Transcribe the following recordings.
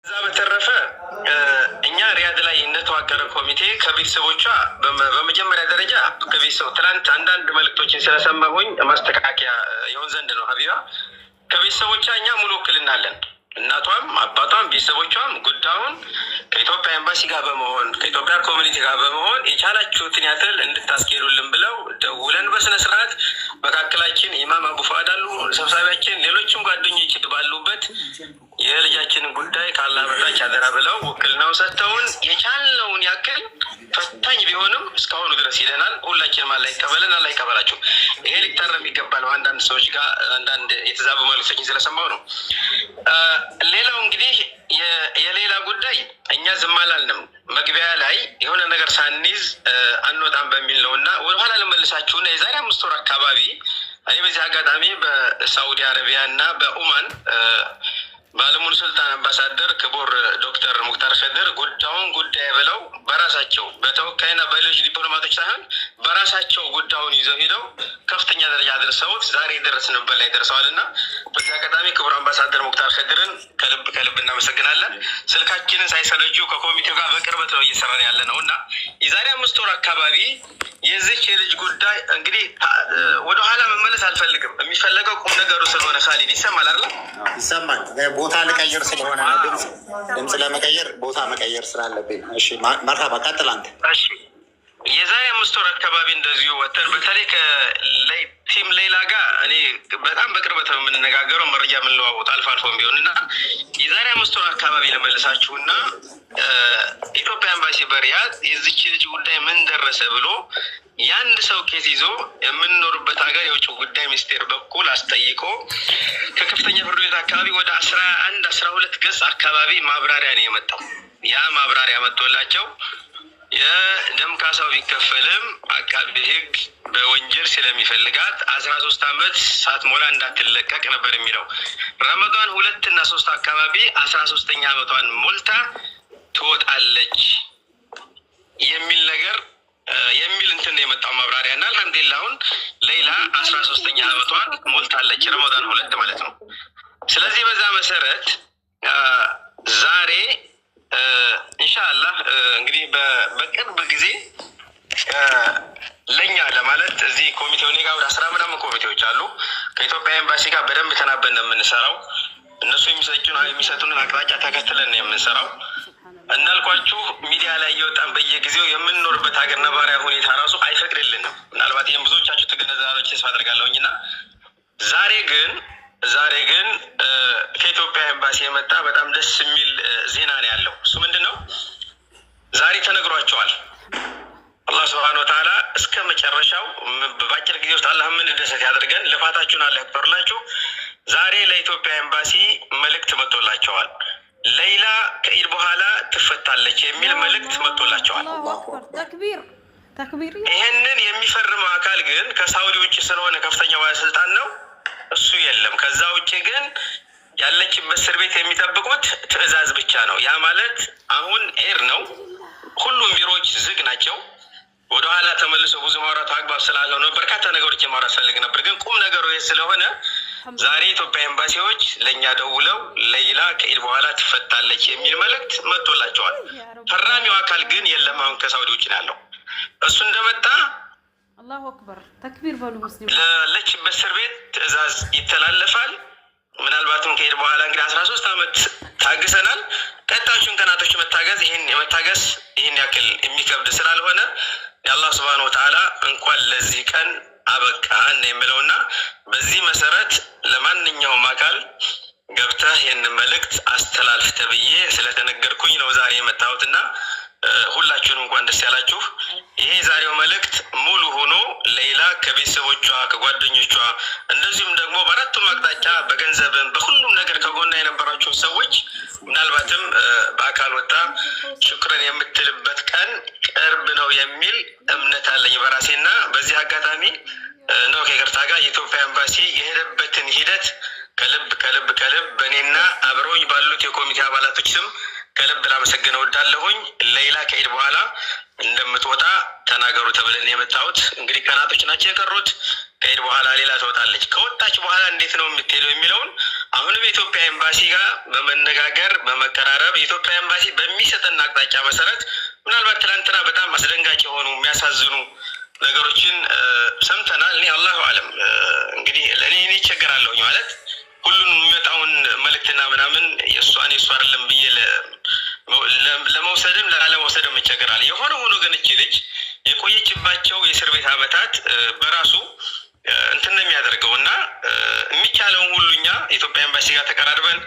እዛ በተረፈ እኛ ሪያድ ላይ እንደተዋቀረ ኮሚቴ ከቤተሰቦቿ በመጀመሪያ ደረጃ ከቤተሰቡ ትናንት አንዳንድ መልእክቶችን ስለሰማሁኝ ማስተካከያ የሆን ዘንድ ነው። ሀቢባ ከቤተሰቦቿ እኛ ሙሉ ውክልና አለን። እናቷም አባቷም ቤተሰቦቿም ጉዳዩን ከኢትዮጵያ ኤምባሲ ጋር በመሆን ከኢትዮጵያ ኮሚኒቲ ጋር በመሆን የቻላችሁትን ያክል እንድታስኬዱልን ብለው ደውለን በስነ ስርዓት መካከላችን ኢማም አቡ ፉአድ አሉ፣ ሰብሳቢያችን፣ ሌሎችም ጓደኞች ባሉበት የልጃችንን ጉዳይ ካላህ በታች አደራ ብለው ውክልናውን ሰጥተውን የቻልነውን ያክል ፈታኝ ቢሆንም እስካሁኑ ድረስ ይለናል። ሁላችንም አላህ ይቀበለን፣ አላህ ይቀበላችሁ። ይሄ ሊታረም ይገባል። አንዳንድ ሰዎች ጋር አንዳንድ የተዛቡ መልእክቶችን ስለሰማሁ ነው። ሌላው እንግዲህ የሌላ ጉዳይ እኛ ዝም አላልንም። መግቢያ ላይ የሆነ ነገር ሳንይዝ አንወጣም በሚል ነው እና ወደኋላ ልመልሳችሁና የዛሬ 5 ወር አካባቢ እኔ በዚህ አጋጣሚ በሳዑዲ አረቢያ እና በኦማን ባለሙሉ ስልጣን አምባሳደር ክቡር ዶክተር ሙክታር ከድር ጉዳይ ብለው በራሳቸው በተወካይና በሌሎች ዲፕሎማቶች ሳይሆን በራሳቸው ጉዳዩን ይዘው ሄደው ከፍተኛ ደረጃ አድርሰውት ዛሬ የደረስንበት ላይ ደርሰዋልና በዚህ አጋጣሚ ክቡር አምባሳደር ሙክታር ከድርን ከልብ እናመሰግናለን። ስልካችንን ሳይሰለቹ ከኮሚቴው ጋር በቅርበት ነው እየሰራን ያለ ነው እና የዛሬ 5 ወር አካባቢ የዚች የልጅ ጉዳይ እንግዲህ ወደኋላ መመለስ አልፈልግም። የሚፈለገው ቁም ነገሩ ስለሆነ ካሊድ ይሰማል አይደል? ይሰማል። ቦታ ልቀይር ስለሆነ ድምፅ ለመቀየር ቦታ መቀየር ስላለብኝ። እሺ መርሀባ ቀጥል አንተ። እሺ የዛሬ 5 ወር አካባቢ እንደዚሁ ወተን በተለይ ከቲም ሌላ ጋር እኔ በጣም በቅርበት ነው የምንነጋገረው፣ መረጃ የምንለዋወጥ አልፎም ቢሆንና የዛሬ 5 ወር አካባቢ ለመልሳችሁና ኢትዮጵያ ኤምባሲ በሪያድ የዚች ልጅ ጉዳይ ምን ደረሰ ብሎ የአንድ ሰው ኬዝ ይዞ የምንኖርበት ሀገር የውጭ ጉዳይ ሚኒስቴር በኩል አስጠይቆ ከከፍተኛ ፍርድ ቤት አካባቢ ወደ 11-12 ገጽ አካባቢ ማብራሪያ ነው የመጣው። ያ ማብራሪያ መጥቶላቸው የደም ካሳው ቢከፈልም አቃቤ ሕግ በወንጀል ስለሚፈልጋት 13 ዓመት ሳትሞላ እንዳትለቀቅ ነበር የሚለው። ረመዳን 2 እና 3 አካባቢ 13ኛ ዓመቷን ሞልታ ትወጣለች የሚል ነገር የሚል እንትን የመጣው ማብራሪያ እና አልሐምዱሊላህ አሁን ሌላ 13ኛ ዓመቷን ሞልታለች፣ ረመዳን 2 ማለት ነው። ስለዚህ በዛ መሰረት ዛሬ ኢንሻአላህ እንግዲህ በቅርብ ጊዜ ለኛ ለማለት እዚህ ኮሚቴው ጋር ወደ 10 ምናምን ኮሚቴዎች አሉ። ከኢትዮጵያ ኤምባሲ ጋር በደንብ ተናበን ነው የምንሰራው። እነሱ የሚሰጡንን አቅጣጫ ተከትለን ነው የምንሰራው። እንዳልኳችሁ ሚዲያ ላይ እየወጣን በየጊዜው የምንኖርበት ሀገር ነባራዊ ሁኔታ ራሱ አይፈቅድልንም። ምናልባት ይህም ብዙዎቻችሁ ተገነዛቤዎች ተስፋ አደርጋለሁኝና ዛሬ ግን ከኢትዮጵያ ኤምባሲ የመጣ በጣም ደስ የሚል ዜና ነው ያለው። እሱ ምንድን ነው? ዛሬ ተነግሯቸዋል። አላህ ሱብሓነሁ ወተዓላ እስከ መጨረሻው በአጭር ጊዜ ውስጥ አላህ ምን ደሰት ያደርገን፣ ልፋታችሁን አላህ ያክብርላችሁ። ዛሬ ለኢትዮጵያ ኤምባሲ መልእክት መጥቶላቸዋል። ሌላ ከኢድ በኋላ ትፈታለች የሚል መልእክት መጥቶላቸዋል። ይህንን የሚፈርመው አካል ግን ከሳውዲ ውጭ ስለሆነ ከፍተኛ ባለስልጣን ነው፣ እሱ የለም። ከዛ ውጭ ግን ያለችበት እስር ቤት የሚጠብቁት ትዕዛዝ ብቻ ነው። ያ ማለት አሁን ኤር ነው፣ ሁሉም ቢሮዎች ዝግ ናቸው። ወደኋላ ተመልሶ ብዙ ማውራቱ አግባብ ስላልሆነ በርካታ ነገሮች የማውራት ፈልግ ነበር፣ ግን ቁም ነገሩ ይህ ስለሆነ ዛሬ ኢትዮጵያ ኤምባሲዎች ለእኛ ደውለው ሌላ ከኢድ በኋላ ትፈታለች የሚል መልእክት መጥቶላቸዋል። ፈራሚው አካል ግን የለም፣ አሁን ከሳውዲ ውጭ ነው ያለው። እሱ እንደመጣ አላሁ አክበር ተክቢር በሉ ሙስሊም ለለችበት እስር ቤት ትዕዛዝ ይተላለፋል። ምናልባትም ከኢድ በኋላ እንግዲህ 13 ዓመት ታግሰናል። ቀጣዮቹን ቀናቶች መታገስ ይህን ያክል የሚከብድ ስላልሆነ የአላህ ሱብሓነሁ ወተዓላ እንኳን ለዚህ ቀን አበቃን የሚለውና በዚህ መሰረት ለማንኛውም አካል ገብተህ ይህን መልእክት አስተላልፍ ተብዬ ስለተነገርኩኝ ነው ዛሬ የመጣሁትና ሁላችሁንም እንኳን ደስ ያላችሁ። ይሄ ዛሬው መልእክት ሙሉ ሆኖ ሌላ ከቤተሰቦቿ ከጓደኞቿ እንደዚሁም ደግሞ በአራቱም አቅጣጫ በገንዘብም በሁሉም ነገር ከጎና የነበራቸው ሰዎች ምናልባትም በአካል ወጣ ሽክረን የምትልበት ቀን ቅርብ ነው የሚል እምነት አለኝ በራሴና በዚህ አጋጣሚ ነው ከይቅርታ ጋር የኢትዮጵያ ኤምባሲ የሄደበትን ሂደት ከልብ በእኔና አብረውኝ ባሉት የኮሚቴ አባላቶች ስም ከልብ ላመሰግነው እወዳለሁኝ። ሌላ ከኢድ በኋላ እንደምትወጣ ተናገሩ ተብለን የመጣሁት እንግዲህ ቀናቶች ናቸው የቀሩት። ከኢድ በኋላ ሌላ ትወጣለች። ከወጣች በኋላ እንዴት ነው የምትሄደው የሚለውን አሁንም የኢትዮጵያ ኤምባሲ ጋር በመነጋገር በመቀራረብ የኢትዮጵያ ኤምባሲ በሚሰጠን አቅጣጫ መሰረት ምናልባት ትናንትና በጣም አስደንጋጭ የሆኑ የሚያሳዝኑ ነገሮችን ሰምተናል። እኔ አላሁ አለም እንግዲህ እኔ ይቸገራለሁኝ ማለት ሁሉን የሚመጣውን መልእክትና ምናምን የእሱ አይደለም ብዬ ለመውሰድም ላለመውሰድም ይቸገራል። የሆነ ሆኖ ግን እቺ ልጅ የቆየችባቸው የእስር ቤት ዓመታት በራሱ እንትን ነው የሚያደርገው እና የሚቻለውን ሁሉ እኛ ኢትዮጵያ ኤምባሲ ጋር ተቀራርበን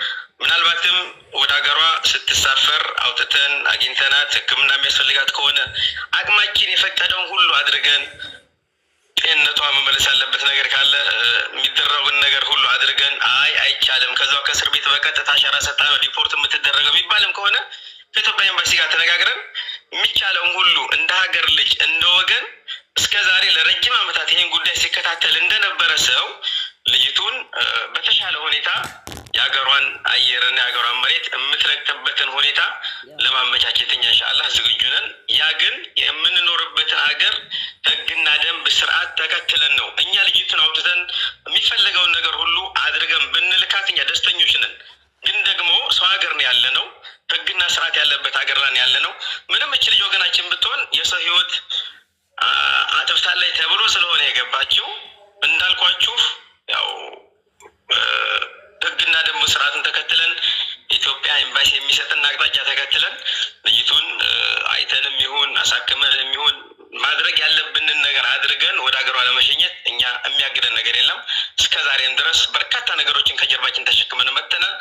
ምናልባትም ወደ ሀገሯ ስትሳፈር አውጥተን አግኝተናት ሕክምና የሚያስፈልጋት ከሆነ አቅማችን የፈቀደውን ሁሉ አድርገን ጤንነቷ መመለስ ያለበት ነገር ካለ የሚደረጉን ነገር ሁሉ አድርገን አይቻልም ከዛው ከእስር ቤት በቀጥታ አሻራ ሰጣ ሪፖርት የምትደረገው የሚባልም ከሆነ ከኢትዮጵያ ኤምባሲ ጋር ተነጋግረን የሚቻለውን ሁሉ እንደ ሀገር ልጅ እንደ ወገን እስከ ዛሬ ለረጅም ዓመታት ይህን ጉዳይ ሲከታተል እንደነበረ ሰው ልጅቱን በተሻለ ሁኔታ የሀገሯን አየርና የሀገሯን መሬት የምትረግጥበትን ሁኔታ ለማመቻቸት እኛ ኢንሻአላህ ዝግጁ ነን። ያ ግን የምንኖርበትን ሀገር ህግና ደንብ ስርዓት ተከትለን ነው። እኛ ልጅቱን አውጥተን የሚፈለገውን ነገር ሁሉ አድርገን ብንልካት እኛ ደስተኞች ነን። ግን ደግሞ ሰው ሀገር ነው ያለ ነው፣ ህግና ስርዓት ያለበት ሀገር ላይ ያለ ነው። ምንም እች ልጅ ወገናችን ብትሆን የሰው ህይወት አጥፍታለች ተብሎ ስለሆነ የገባችው እንዳልኳችሁ ያው ህግና ደንብ ስርዓትን ተከትለን ኢትዮጵያ ኤምባሲ የሚሰጥን አቅጣጫ ተከትለን ልጅቱን አይተንም ይሁን አሳክመንም ይሁን ማድረግ ያለብንን ነገር አድርገን ወደ ሀገሯ ለመሸኘት እኛ የሚያግደን ነገር የለም። እስከዛሬም ድረስ በርካታ ነገሮችን ከጀርባችን ተሸክመን መጥተናል።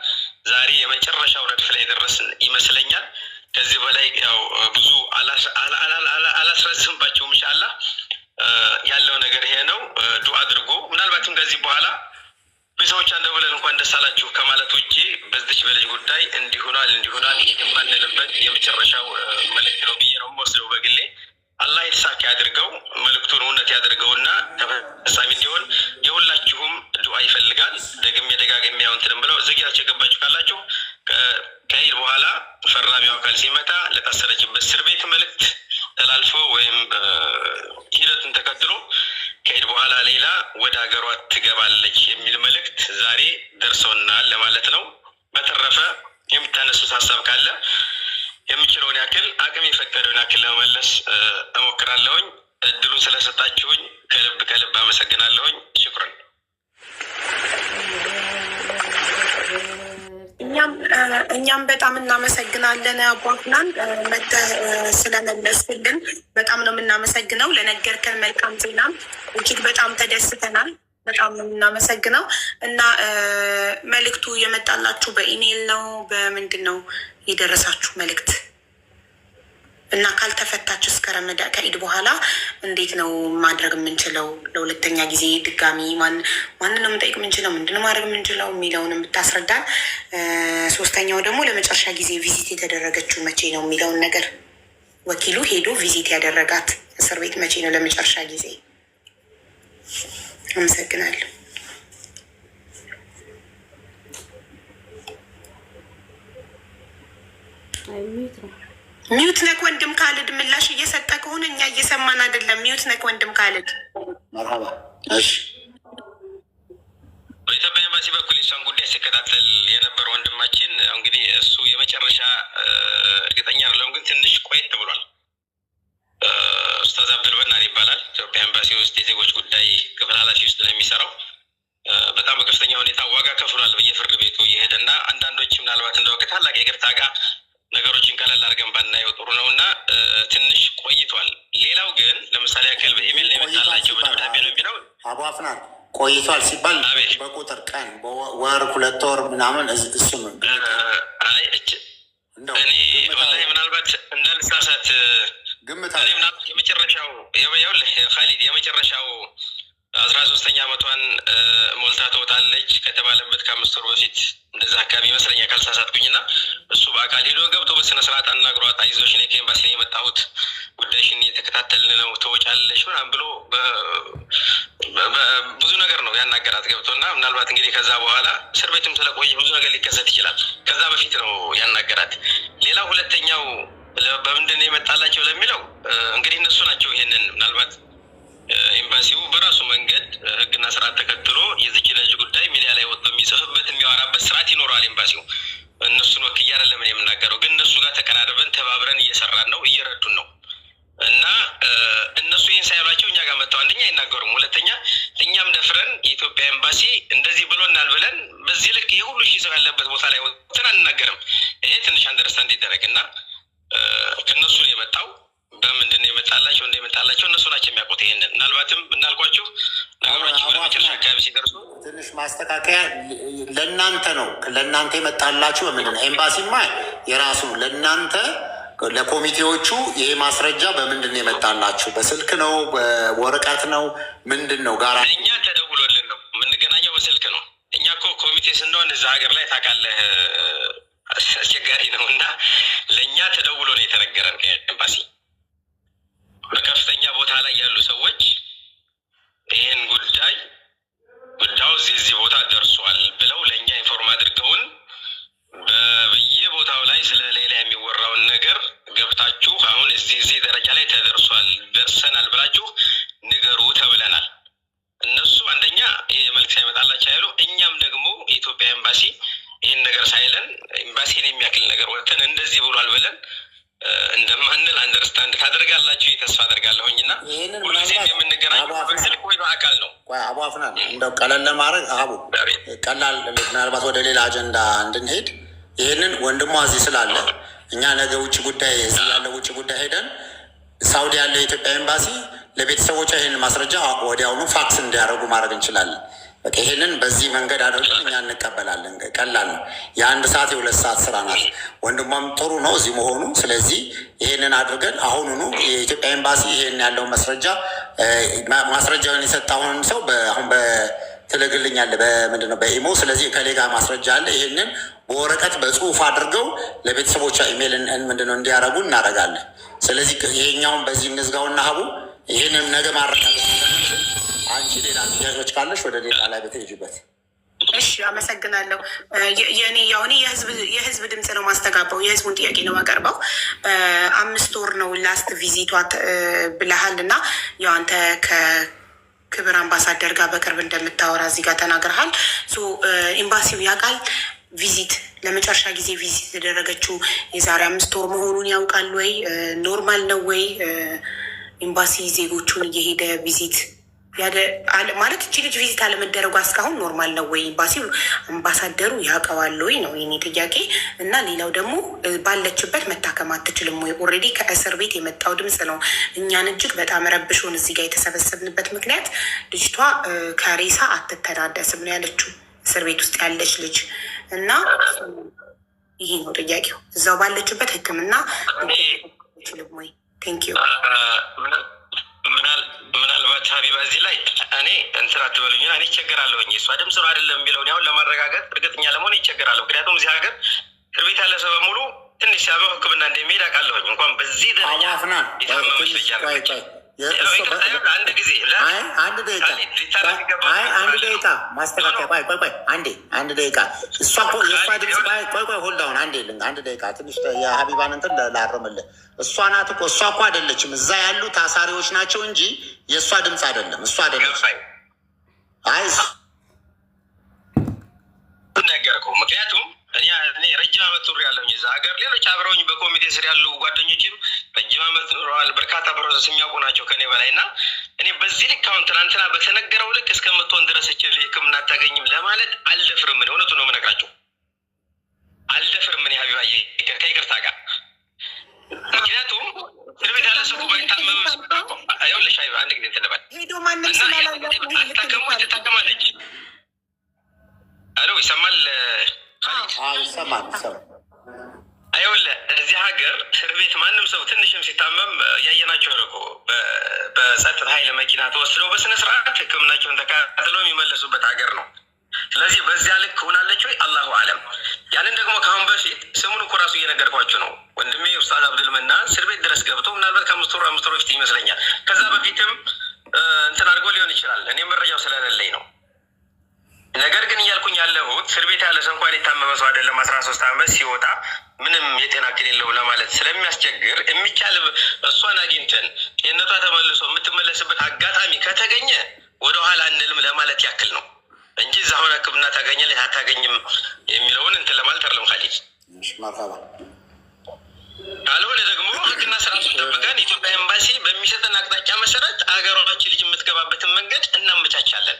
ዛሬ የመጨረሻው ረድፍ ላይ ደረስን ይመስለኛል። ከዚህ በላይ ያው ብዙ አላስረዝምባቸውም። ኢንሻአላህ ያለው ነገር ይሄ ነው። ዱአ አድርጎ ምናልባትም ከዚህ በኋላ ብዙዎች አንደውለን እንኳን ደስ አላችሁ ከማለት ውጪ በዚች በልጅ ጉዳይ እንዲሆናል የማንልበት የመጨረሻው መልእክት ነው ብዬ ነው የምወስደው በግሌ። አላህ የተሳካ ያድርገው፣ መልእክቱን እውነት ያድርገውና ተፈጻሚ እንዲሆን የሁላችሁም ዱአ ይፈልጋል። ደጋግሜ ያውንትን ብለው ዘግያችሁ የገባችሁ ካላችሁ ከኢድ በኋላ ፈራሚው አካል ሲመጣ ለታሰረችበት እስር ቤት መልእክት ተላልፎ ወይም ሂደቱን ተከትሎ ከኢድ በኋላ ሌላ ወደ ሀገሯ ትገባለች የሚል መልእክት ዛሬ ደርሶናል ለማለት ነው። በተረፈ የምታነሱት ሀሳብ ካለ የምችለውን ያክል አቅም የፈቀደውን ያክል ለመመለስ እሞክራለሁኝ። እድሉን ስለሰጣችሁኝ ከልብ አመሰግናለሁኝ። ሽኩራን። እኛም በጣም እናመሰግናለን አባፍናን መተህ ስለመለስልን በጣም ነው የምናመሰግነው። ለነገርከን መልካም ዜናም እጅግ በጣም ተደስተናል። በጣም ነው የምናመሰግነው እና መልእክቱ የመጣላችሁ በኢሜይል ነው በምንድን ነው የደረሳችሁ መልእክት? እና ካልተፈታች እስከ ረመዳን ከኢድ በኋላ እንዴት ነው ማድረግ የምንችለው? ለሁለተኛ ጊዜ ድጋሚ ማንን ነው የምንጠይቅ የምንችለው? ምንድነው ማድረግ የምንችለው የሚለውን ብታስረዳን። ሶስተኛው ደግሞ ለመጨረሻ ጊዜ ቪዚት የተደረገችው መቼ ነው የሚለውን ነገር ወኪሉ ሄዶ ቪዚት ያደረጋት እስር ቤት መቼ ነው ለመጨረሻ ጊዜ? አመሰግናለሁ። ሚዩት ነክ ወንድም ካልድ ምላሽ እየሰጠ ከሆነ እኛ እየሰማን አይደለም። ሚዩት ነክ ወንድም ካልድ። መርሀባ። እሺ፣ በኢትዮጵያ ኤምባሲ በኩል እሷን ጉዳይ ሲከታተል የነበረ ወንድማችን እንግዲህ እሱ የመጨረሻ እርግጠኛ አይደለሁም፣ ግን ትንሽ ቆየት ብሏል። ኡስታዝ አብዱልበናን ይባላል። ኢትዮጵያ ኤምባሲ ውስጥ የዜጎች ጉዳይ ክፍል ኃላፊ ውስጥ ነው የሚሰራው። በጣም በከፍተኛ ሁኔታ ዋጋ ከፍሏል በየፍርድ ቤቱ እየሄደና አንዳንዶች ምናልባት እንደው ከታላቅ የይቅርታ ጋር ነገሮችን ቀለል አድርገን ባናየው ጥሩ ነው እና ትንሽ ቆይቷል። ሌላው ግን ለምሳሌ ያክል በኢሜል ላይ መጣላቸው በደብዳቤ ነው የሚለው አቡ አፍናን ቆይቷል ሲባል በቁጥር ቀን ወር 2 ወር ምናምን እሱ ነው። እኔ ወላሂ ምናልባት እንዳልሳሳት ግምት የመጨረሻው ካሊድ የመጨረሻው 13ኛ ዓመቷን ሞልታ ትወጣለች ከተባለበት ከ5 ወር በፊት እንደዛ አካባቢ ይመስለኛል ካልተሳሳትኩኝና እሱ በአካል ሄዶ ገብቶ በስነ ስርዓት አናግሯት አይዞሽ እኔ ከኤምባሲ ነው የመጣሁት ጉዳይሽን እየተከታተልን ነው ትወጫለሽ ምናምን ብሎ ብዙ ነገር ነው ያናገራት ገብቶና ምናልባት እንግዲህ ከዛ በኋላ እስር ቤትም ስለቆየች ብዙ ነገር ሊከሰት ይችላል። ከዛ በፊት ነው ያናገራት። ሌላው ሁለተኛው በምንድን ነው የመጣላቸው ለሚለው እንግዲህ እነሱ ናቸው ይሄንን ምናልባት ኤምባሲው በራሱ መንገድ ህግና ስርዓት ተከትሎ የዚች ልጅ ጉዳይ ሚዲያ ላይ ወጥቶ የሚጽፍበት የሚያወራበት ስርዓት ይኖረዋል። ኤምባሲው እነሱን ወክዬ አይደለም የምናገረው፣ ግን እነሱ ጋር ተቀራርበን ተባብረን እየሰራን ነው፣ እየረዱን ነው። እና እነሱ ይህን ሳይሏቸው እኛ ጋር መጥተው አንደኛ አይናገሩም፣ ሁለተኛ እኛም ደፍረን የኢትዮጵያ ኤምባሲ እንደዚህ ብሎናል ብለን በዚህ ልክ ይህ ሁሉ ሺህ ሰው ያለበት ቦታ ላይ ወጥተን አንናገርም። ይሄ ትንሽ አንደርስታንድ ይደረግ እና ከእነሱ ነው የመጣው። በምንድን ነው የመጣላቸው እንደመጣላቸው እነሱ ናቸው የሚያውቁት። ይሄንን ምናልባትም እንዳልኳችሁ ነገሮች በመጨረሻ አካባቢ ሲደርሱ ትንሽ ማስተካከያ ለእናንተ ነው። ለእናንተ የመጣላችሁ በምንድን ነው? ኤምባሲማ የራሱ ነው። ለእናንተ ለኮሚቴዎቹ ይሄ ማስረጃ በምንድን ነው የመጣላችሁ? በስልክ ነው? በወረቀት ነው? ምንድን ነው? ጋራ እኛ ተደውሎልን ነው የምንገናኘው፣ በስልክ ነው። እኛ እኮ ኮሚቴ ስንሆን እዛ ሀገር ላይ ታውቃለህ አስቸጋሪ ነው እና ለእኛ ተደውሎ ነው የተነገረን ከኤምባሲ በከፍተኛ ቦታ ላይ ያሉ ሰዎች ይህን ጉዳዩ እዚህ ቦታ ደርሷል ብለው ለእኛ ኢንፎርም አድርገውን በየቦታው ላይ ስለ ሌላ የሚወራውን ነገር ገብታችሁ አሁን እዚህ ደረጃ ላይ ተደርሷል ደርሰናል ብላችሁ ንገሩ ተብለናል። እነሱ አንደኛ ይህ መልክ ሳይመጣላቸው ያሉ፣ እኛም ደግሞ የኢትዮጵያ ኤምባሲ ይህን ነገር ሳይለን ኤምባሲን የሚያክል ነገር ወጥተን እንደዚህ ብሏል ብለን እንደማንል አንደርስታንድ ታደርጋላችሁ ተስፋ አደርጋለሁኝ። እና ሁልጊዜ የምንገናኘው በስልክ ወይ በአካል ነው። አቡ አፍናን እንደው ቀለል ለማድረግ አቡ ቀላል ምናልባት ወደ ሌላ አጀንዳ እንድንሄድ ይህንን ወንድሟ እዚህ ስላለ እኛ ነገ ውጭ ጉዳይ እዚህ ያለ ውጭ ጉዳይ ሄደን ሳውዲ ያለ የኢትዮጵያ ኤምባሲ ለቤተሰቦቿ ይህን ማስረጃ ወዲያውኑ ፋክስ እንዲያደርጉ ማድረግ እንችላለን። በቃ ይህንን በዚህ መንገድ አድርገን እኛ እንቀበላለን። ቀላል ነው። የ1 ሰዓት የ2 ሰዓት ስራ ናት። ወንድሟም ጥሩ ነው እዚህ መሆኑ። ስለዚህ ይህንን አድርገን አሁኑኑ የኢትዮጵያ ኤምባሲ ይህን ያለውን ማስረጃውን የሰጠውን ሰው አሁን ትልግልኛለህ በምንድነው በኢሞ። ስለዚህ ከሌጋ ማስረጃ አለ። ይህንን በወረቀት በጽሁፍ አድርገው ለቤተሰቦቿ ኢሜል ምንድነው እንዲያደርጉ እናደርጋለን። ስለዚህ ይሄኛውን በዚህ እንዝጋውና ሀቡ ይህንን ነገ ማረጋገጥ አንቺ ሌላ ጥያቄዎች ካለሽ ወደ ሌላ ላይ በተሄጅበት። እሺ አመሰግናለሁ። የኔ የህዝብ ድምፅ ነው ማስተጋባው፣ የህዝቡን ጥያቄ ነው ማቀርበው። 5 ወር ነው ላስት ቪዚቷ ብለሃል እና ያው አንተ ከክብር አምባሳደር ጋር በቅርብ እንደምታወራ እዚህ ጋር ተናግረሃል። ኤምባሲው ያውቃል ቪዚት ለመጨረሻ ጊዜ ቪዚት የተደረገችው የዛሬ 5 ወር መሆኑን ያውቃል ወይ? ኖርማል ነው ወይ? ኤምባሲ ዜጎቹን እየሄደ ቪዚት ማለት እቺ ልጅ ቪዚት አለመደረጓ እስካሁን ኖርማል ነው ወይ? ኤምባሲው አምባሳደሩ ያውቀዋል ወይ ነው የኔ ጥያቄ። እና ሌላው ደግሞ ባለችበት መታከም አትችልም ወይ? ኦልሬዲ ከእስር ቤት የመጣው ድምፅ ነው እኛን እጅግ በጣም ረብሾን እዚህ ጋር የተሰበሰብንበት ምክንያት ልጅቷ ከሬሳ አትተዳደስም ነው ያለችው፣ እስር ቤት ውስጥ ያለች ልጅ እና ይሄ ነው ጥያቄው። እዛው ባለችበት ሕክምና አትችልም ወይ? ቴንኪዩ። ምናልባት ሀቢባ እዚህ ላይ እኔ እንትን አትበሉኝ፣ እኔ ይቸገራለሁኝ። የእሷ ድምፅ ነው አይደለም የሚለውን ያሁን ለማረጋገጥ እርግጠኛ ለመሆን ይቸገራለሁ። ምክንያቱም እዚህ ሀገር እስር ቤት ያለ ሰው በሙሉ ትንሽ ሲያመው ሕክምና እንደሚሄድ አውቃለሁኝ። እንኳን በዚህ ደረጃ የታመመች ልጅ አለች። አንድ ደቂቃ ማስተካከያ። ቆይ አንድ ደቂቃ። እሷ እኮ የእሷ ድምፅ ቆይ ሆልዳውን አንድ ደቂቃ ትንሽ የሀቢባን እንትን ላርምልህ። እሷ ናት እኮ እሷ እኮ አይደለችም። እዛ ያሉ ታሳሪዎች ናቸው እንጂ የእሷ ድምፅ አይደለም። እሷ አይደለች። ነገርኩህ። ምክንያቱም እኔ ረጅም ዓመት ኑሮ ያለሁኝ እዛ ሀገር፣ ሌሎች አብረውኝ በኮሚቴ ስር ያሉ ጓደኞችም ረጅም ዓመት ኑረዋል። በርካታ ፕሮሰስ የሚያውቁ ናቸው ከኔ በላይ እና እኔ በዚህ ልክ አሁን ትናንትና በተነገረው ልክ እስከምትሆን ድረስ ችል ሕክምና አታገኝም ለማለት አልደፍርም። እኔ እውነቱን ነው የምነግራቸው፣ አልደፍርም። እኔ ሀቢባ ከይቅርታ ጋር ምክንያቱም እስር ቤት ያለ ሰው ባይታመም ይኸውልሽ ሀቢባ አንድ ጊዜ እንትን ልበል እና ትታከማለች። አሎ ይሰማል? ይሰማል። ይኸውልህ እዚህ ሀገር እስር ቤት ማንም ሰው ትንሽም ሲታመም ያየናቸው እኮ በጸጥታ ኃይል መኪና ተወስደው በስነ ስርዓት ሕክምናቸውን ተካትለው የሚመለሱበት ሀገር ነው። ስለዚህ በዚያ ልክ ሆናለች ወይ? አላሁ አለም። ያንን ደግሞ ከአሁን በፊት ስሙን እኮ ራሱ እየነገርኳቸው ነው። ወንድሜ ኡስታዝ አብዱልመና እስር ቤት ድረስ ገብተው ምናልባት ከ5 ወር በፊት ይመስለኛል። ከዛ በፊትም እንትን አድርጎ ሊሆን ይችላል። እኔ መረጃው ስለሌለኝ ነው። ነገር ግን እያልኩኝ ያለሁት እስር ቤት ያለ ሰው እንኳን የታመመ ሰው አይደለም 13 ዓመት ሲወጣ ምንም የጤና እክል የለውም ለማለት ስለሚያስቸግር የሚቻል እሷን አግኝተን ጤንነቷ ተመልሶ የምትመለስበት አጋጣሚ ከተገኘ ወደኋላ እንልም ለማለት ያክል ነው እንጂ እዛ አሁን ሕክምና ታገኛለች አታገኝም የሚለውን እንትን ለማለት አይደለም። ካሊድ ካልሆነ ደግሞ ሕግና ስርዓቱን ጠብቀን ኢትዮጵያ ኤምባሲ በሚሰጠን አቅጣጫ መሰረት አገሯችን ልጅ የምትገባበትን መንገድ እናመቻቻለን።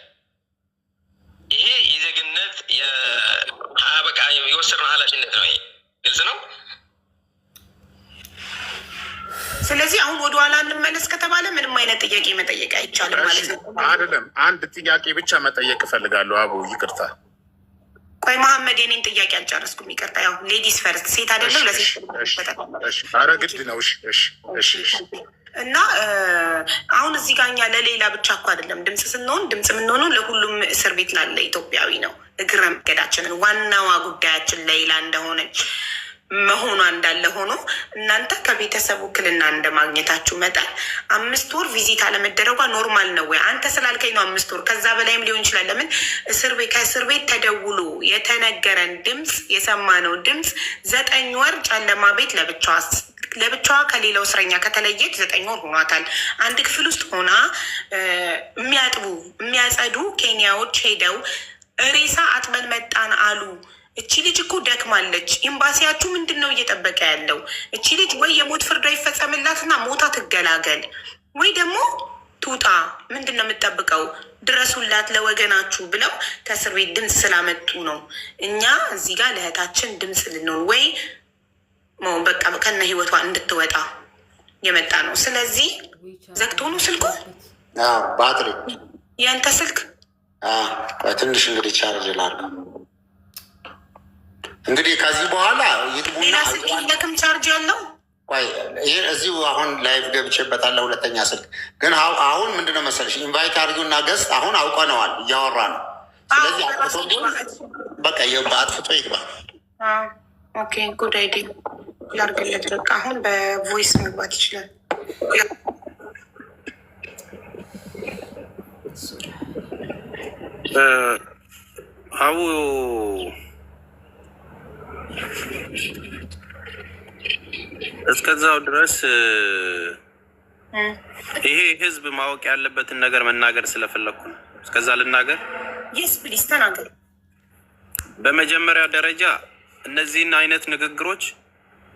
ይሄ የዜግነት በቃ የወሰድነው ኃላፊነት ነው። ይሄ ግልጽ ነው። ስለዚህ አሁን ወደኋላ እንመለስ ከተባለ ምንም አይነት ጥያቄ መጠየቅ አይቻልም ማለት ነው። አይደለም፣ አንድ ጥያቄ ብቻ መጠየቅ እፈልጋለሁ። አቡ ይቅርታ፣ ቆይ መሐመድ የኔን ጥያቄ አልጨረስኩም። ይቅርታ፣ ያው ሌዲስ ፈርስት፣ ሴት አይደለም ለሴት ኧረ ግድ ነው። እና አሁን እዚህ ጋር እኛ ለሌላ ብቻ እኮ አይደለም ድምፅ ስንሆን ድምፅ የምንሆነው ለሁሉም እስር ቤት ላለ ኢትዮጵያዊ ነው። እግረ መንገዳችንን ዋናዋ ጉዳያችን ሌላ እንደሆነች መሆኗ እንዳለ ሆኖ እናንተ ከቤተሰብ ውክልና እንደማግኘታችሁ መጠን 5 ወር ቪዚት አለመደረጓ ኖርማል ነው ወይ? አንተ ስላልከኝ ነው 5 ወር፣ ከዛ በላይም ሊሆን ይችላል። ለምን ከእስር ቤት ተደውሎ የተነገረን ድምፅ የሰማነው ድምፅ 9 ወር ጨለማ ቤት ለብቻዋ ከሌላው እስረኛ ከተለየች 9 ወር ሆኗታል። አንድ ክፍል ውስጥ ሆና የሚያጸዱ ኬንያዎች ሄደው ሬሳ አጥበን መጣን አሉ። እቺ ልጅ እኮ ደክማለች። ኤምባሲያችሁ ምንድን ነው እየጠበቀ ያለው? እቺ ልጅ ወይ የሞት ፍርዷ ይፈጸምላትና ሞታ ትገላገል፣ ወይ ደግሞ ትውጣ። ምንድን ነው የምጠብቀው? ድረሱላት ለወገናችሁ ብለው ከእስር ቤት ድምፅ ስላመጡ ነው እኛ እዚህ ጋር ለእህታችን ድምፅ ልንሆን ወይ በቃ ከነ ህይወቷ እንድትወጣ የመጣ ነው። ስለዚህ ዘግቶ ነው ስልኩ። ባትሪ ያንተ ስልክ ትንሽ እንግዲህ ቻርጅ ላድርግ። እንግዲህ ከዚህ በኋላ ይጥቡና ሌላ ስልክ የለክም ቻርጅ ያለው? ይሄ እዚሁ አሁን ላይቭ ገብቼበታለሁ። ሁለተኛ ስልክ ግን አሁን ምንድነው መሰለሽ ኢንቫይት አድርጊውና ገዝት አሁን አውቀነዋል፣ እያወራ ነው። ስለዚህ በቃ በአጥፍቶ ይግባ። ኦኬ ጉድ አይዲያ ላርግለት። በቃ አሁን በቮይስ መግባት ይችላል። አቡ እስከዛው ድረስ ይሄ ህዝብ ማወቅ ያለበትን ነገር መናገር ስለፈለኩ ነው። እስከዛ ልናገር። የስ ፕሊዝ ተናገር። በመጀመሪያ ደረጃ እነዚህን አይነት ንግግሮች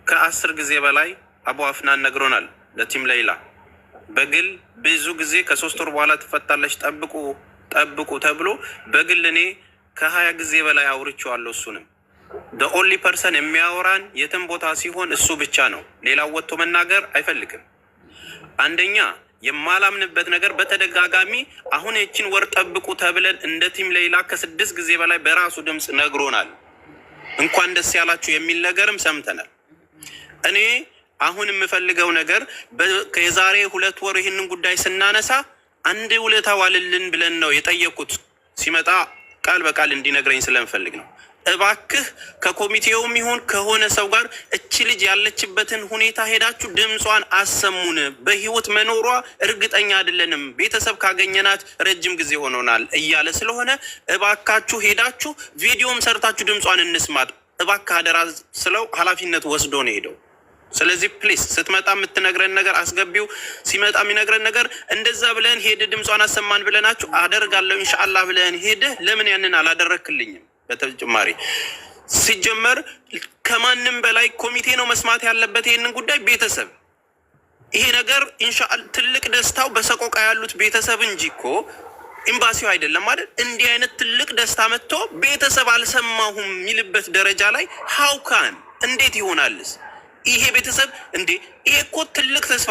ከ10 ጊዜ በላይ አቡ አፍናን ነግሮናል። ለቲም ሌይላ በግል ብዙ ጊዜ ከ3 ወር በኋላ ትፈታለች ጠብቁ ተብሎ በግል እኔ ከ20 ጊዜ በላይ አውርቼዋለሁ። እሱንም ኦንሊ ፐርሰን የሚያወራን የትም ቦታ ሲሆን እሱ ብቻ ነው። ሌላው ወጥቶ መናገር አይፈልግም። አንደኛ የማላምንበት ነገር በተደጋጋሚ አሁን የችን ወር ጠብቁ ተብለን እንደ ቲም ሌይላ ከ6 ጊዜ በላይ በራሱ ድምፅ ነግሮናል። እንኳን ደስ ያላችሁ የሚል ነገርም ሰምተናል። እኔ አሁን የምፈልገው ነገር የዛሬ 2 ወር ይህንን ጉዳይ ስናነሳ አንድ ውለታ ዋልልን ብለን ነው የጠየቁት። ሲመጣ ቃል በቃል እንዲነግረኝ ስለምፈልግ ነው። እባክህ ከኮሚቴውም ይሁን ከሆነ ሰው ጋር እቺ ልጅ ያለችበትን ሁኔታ ሄዳችሁ ድምጿን አሰሙን። በህይወት መኖሯ እርግጠኛ አይደለንም፣ ቤተሰብ ካገኘናት ረጅም ጊዜ ሆኖናል እያለ ስለሆነ እባካችሁ ሄዳችሁ ቪዲዮም ሰርታችሁ ድምጿን እንስማት እባክህ አደራ ስለው ኃላፊነት ወስዶ ነው ሄደው። ስለዚህ ፕሊስ ስትመጣ የምትነግረን ነገር አስገቢው። ሲመጣ የሚነግረን ነገር እንደዛ ብለን ሄደ ድምጿን አሰማን ብለናችሁ አደርጋለሁ ኢንሻአላህ ብለን ሄደ ለምን ያንን አላደረክልኝም? በተጨማሪ ሲጀመር ከማንም በላይ ኮሚቴ ነው መስማት ያለበት ይሄንን ጉዳይ ቤተሰብ። ይሄ ነገር ኢንሻአላህ ትልቅ ደስታው በሰቆቃ ያሉት ቤተሰብ እንጂ እኮ ኤምባሲው አይደለም አይደል? እንዲህ አይነት ትልቅ ደስታ መጥቶ ቤተሰብ አልሰማሁም የሚልበት ደረጃ ላይ ሀውካን እንዴት ይሆናልስ? ይሄ ቤተሰብ እንዴ! ይሄ እኮ ትልቅ ተስፋ።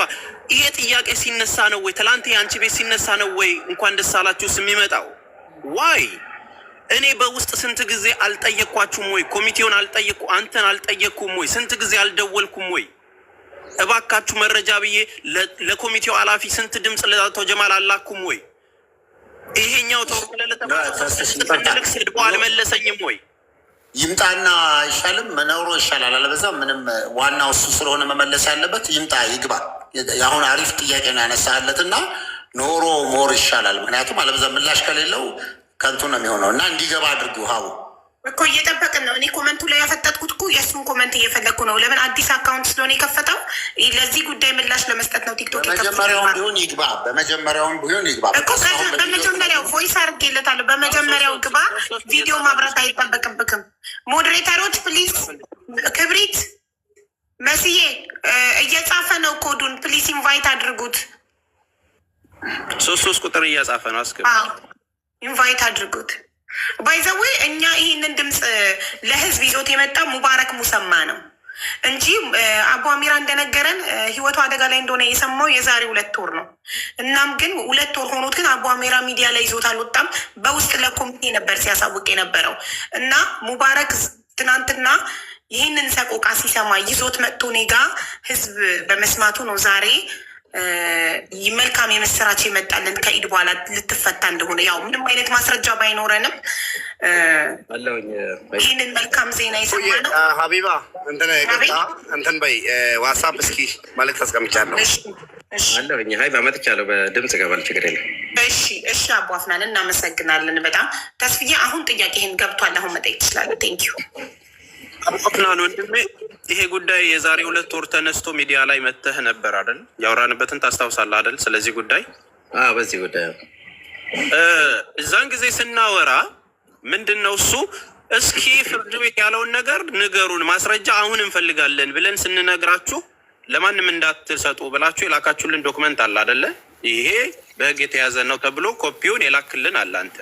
ይሄ ጥያቄ ሲነሳ ነው ወይ ትላንት የአንቺ ቤት ሲነሳ ነው ወይ እንኳን ደስ አላችሁ የሚመጣው? ዋይ እኔ በውስጥ ስንት ጊዜ አልጠየቅኳችሁም ወይ? ኮሚቴውን አንተን አልጠየቅኩም ወይ? ስንት ጊዜ አልደወልኩም ወይ? እባካችሁ መረጃ ብዬ ለኮሚቴው ኃላፊ ስንት ድምፅ ለአቶ ጀማል አላኩም ወይ? ይሄኛው ተወለለተልክ ስድቦ አልመለሰኝም ወይ? ይምጣና አይሻልም? መኖሩ ይሻላል። አለበዛ ምንም ዋናው እሱ ስለሆነ መመለስ ያለበት ይምጣ ይግባ። አሁን አሪፍ ጥያቄ ነው ያነሳለት እና ኖሮ ሞር ይሻላል። ምክንያቱም አለበዛ ምላሽ ከሌለው ከንቱ ነው የሚሆነው እና እንዲገባ አድርጉ። ሀቡ እኮ እየጠበቅን ነው። እኔ ኮመንቱ ላይ ያፈጠጥኩት እኮ የእሱን ኮመንት እየፈለግኩ ነው። ለምን አዲስ አካውንት ስለሆነ የከፈተው ለዚህ ጉዳይ ምላሽ ለመስጠት ነው። ቲክቶክ በመጀመሪያውም ቢሆን ይግባ እኮ በመጀመሪያው ቮይስ አድርጌለታለሁ። በመጀመሪያው ግባ። ቪዲዮ ማብራት አይጠበቅብክም። ሞዴሬተሮች ፕሊዝ፣ ክብሪት መስዬ እየጻፈ ነው ኮዱን፣ ፕሊዝ ኢንቫይት አድርጉት። 3 ቁጥር እያጻፈ ነው። ኢንቫይት አድርጉት። ባይዘዌ እኛ ይህንን ድምፅ ለህዝብ ይዞት የመጣ ሙባረክ ሙሰማ ነው እንጂ አቡ አሚራ እንደነገረን ህይወቱ አደጋ ላይ እንደሆነ የሰማው የዛሬ 2 ወር ነው። እናም ግን 2 ወር ሆኖት ግን አቡ አሚራ ሚዲያ ላይ ይዞት አልወጣም። በውስጥ ለኮሚቴ ነበር ሲያሳውቅ የነበረው እና ሙባረክ ትናንትና ይህንን ሰቆቃ ሲሰማ ይዞት መጥቶ እኔ ጋ ህዝብ በመስማቱ ነው ዛሬ መልካም የመሰራች የመጣልን ከኢድ በኋላ ልትፈታ እንደሆነ ያው ምንም አይነት ማስረጃ ባይኖረንም ይህንን መልካም ዜና የሰማ ነው። ሀቢባ እንትን በይ ዋትሳፕ እስኪ መልዕክት አስቀምጫለሁ አለሁኝ። ሀይ በመጥቻለሁ በድምጽ ገባል ችግር የለም። እሺ አቡ አፍናን እናመሰግናለን በጣም ተስፍዬ። አሁን ጥያቄ ይህን ገብቷል። አሁን መጠየቅ ትችላለህ። ቴንኪዩ አፍናን ወንድሜ። ይሄ ጉዳይ የዛሬ 2 ወር ተነስቶ ሚዲያ ላይ መተህ ነበር አይደል? ያወራንበትን ታስታውሳለህ አይደል? ስለዚህ ጉዳይ በዚህ ጉዳይ እዛን ጊዜ ስናወራ ምንድን ነው እሱ እስኪ ፍርድ ቤት ያለውን ነገር ንገሩን፣ ማስረጃ አሁን እንፈልጋለን ብለን ስንነግራችሁ ለማንም እንዳትሰጡ ብላችሁ የላካችሁልን ዶክመንት አለ አይደለ? ይሄ በህግ የተያዘ ነው ተብሎ ኮፒውን የላክልን አለ አንተ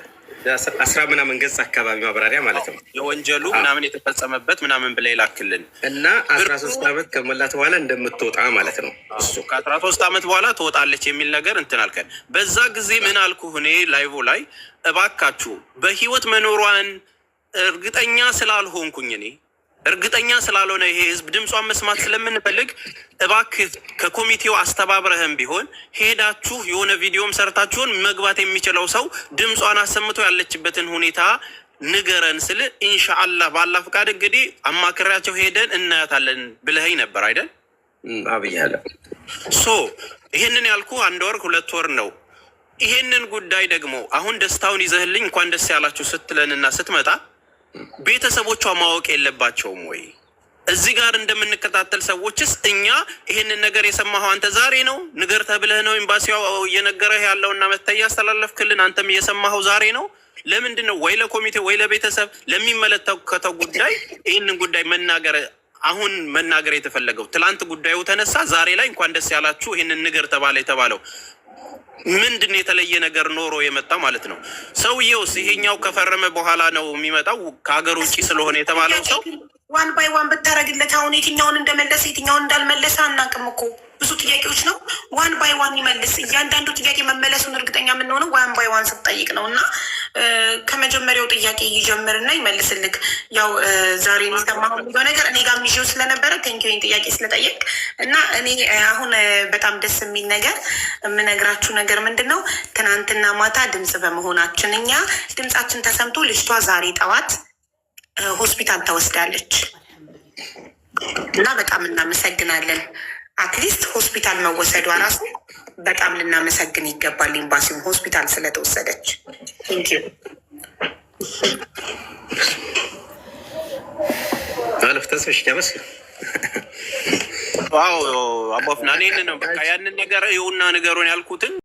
10 ምናምን ገጽ አካባቢ ማብራሪያ ማለት ነው። የወንጀሉ ምናምን የተፈጸመበት ምናምን ብላ ይላክልን እና 13 ዓመት ከሞላት በኋላ እንደምትወጣ ማለት ነው። እሱ ከ13 ዓመት በኋላ ትወጣለች የሚል ነገር እንትን አልከን። በዛ ጊዜ ምን አልኩህ እኔ ላይቭ ላይ እባካችሁ በህይወት መኖሯን እርግጠኛ ስላልሆንኩኝ እኔ እርግጠኛ ስላልሆነ ይሄ ህዝብ ድምጿን መስማት ስለምንፈልግ እባክህ ከኮሚቴው አስተባብረህም ቢሆን ሄዳችሁ የሆነ ቪዲዮም ሰርታችሁን መግባት የሚችለው ሰው ድምጿን አሰምቶ ያለችበትን ሁኔታ ንገረን ስል ኢንሻአላህ ባላ ፍቃድ እንግዲህ አማክራቸው ሄደን እናያታለን ብለኸኝ ነበር አይደል? አብያለሁ። ይሄንን ያልኩ 1 ወር 2 ወር ነው። ይሄንን ጉዳይ ደግሞ አሁን ደስታውን ይዘህልኝ እንኳን ደስ ያላችሁ ስትለንና ስትመጣ ቤተሰቦቿ ማወቅ የለባቸውም ወይ? እዚህ ጋር እንደምንከታተል ሰዎችስ እኛ ይሄንን ነገር የሰማኸው አንተ ዛሬ ነው ንገር ተብለህ ነው ኤምባሲው እየነገረህ ያለውና መተህ ያስተላለፍክልን አንተም እየሰማኸው ዛሬ ነው? ለምንድን ነው ወይ ለኮሚቴ ወይ ለቤተሰብ ለሚመለከተው ጉዳይ ይህንን ጉዳይ አሁን መናገር የተፈለገው? ትላንት ጉዳዩ ተነሳ፣ ዛሬ ላይ እንኳን ደስ ያላችሁ ይህንን ንገር ተባለ የተባለው ምንድን የተለየ ነገር ኖሮ የመጣ ማለት ነው? ሰውየውስ ይሄኛው ከፈረመ በኋላ ነው የሚመጣው ከሀገር ውጭ ስለሆነ የተባለው ሰው ዋን ባይ ዋን ብታረግለት አሁን የትኛውን እንደመለሰ የትኛውን እንዳልመለሰ አናውቅም እኮ ብዙ ጥያቄዎች ነው። ዋን ባይ ዋን ይመልስ። እያንዳንዱ ጥያቄ መመለሱን እርግጠኛ የምንሆነው ዋን ባይ ዋን ስትጠይቅ ነው። እና ከመጀመሪያው ጥያቄ ይጀምርና ይመልስልክ። ያው ዛሬ የሚሰማው ነገር እኔ ጋር ሚዥው ስለነበረ ቴንኪውን ጥያቄ ስለጠየቅ እና እኔ አሁን በጣም ደስ የሚል ነገር የምነግራችሁ ነገር ምንድን ነው? ትናንትና ማታ ድምፅ በመሆናችን እኛ ድምፃችን ተሰምቶ ልጅቷ ዛሬ ጠዋት ሆስፒታል ተወስዳለች እና በጣም እናመሰግናለን። አትሊስት ሆስፒታል መወሰዷ ራሱ በጣም ልናመሰግን ይገባል። ኤምባሲውን ሆስፒታል ስለተወሰደች አለፍ ተስፍሽ ያበስ አቦፍና ያንን ነገር ይሁና ነገሩን ያልኩትን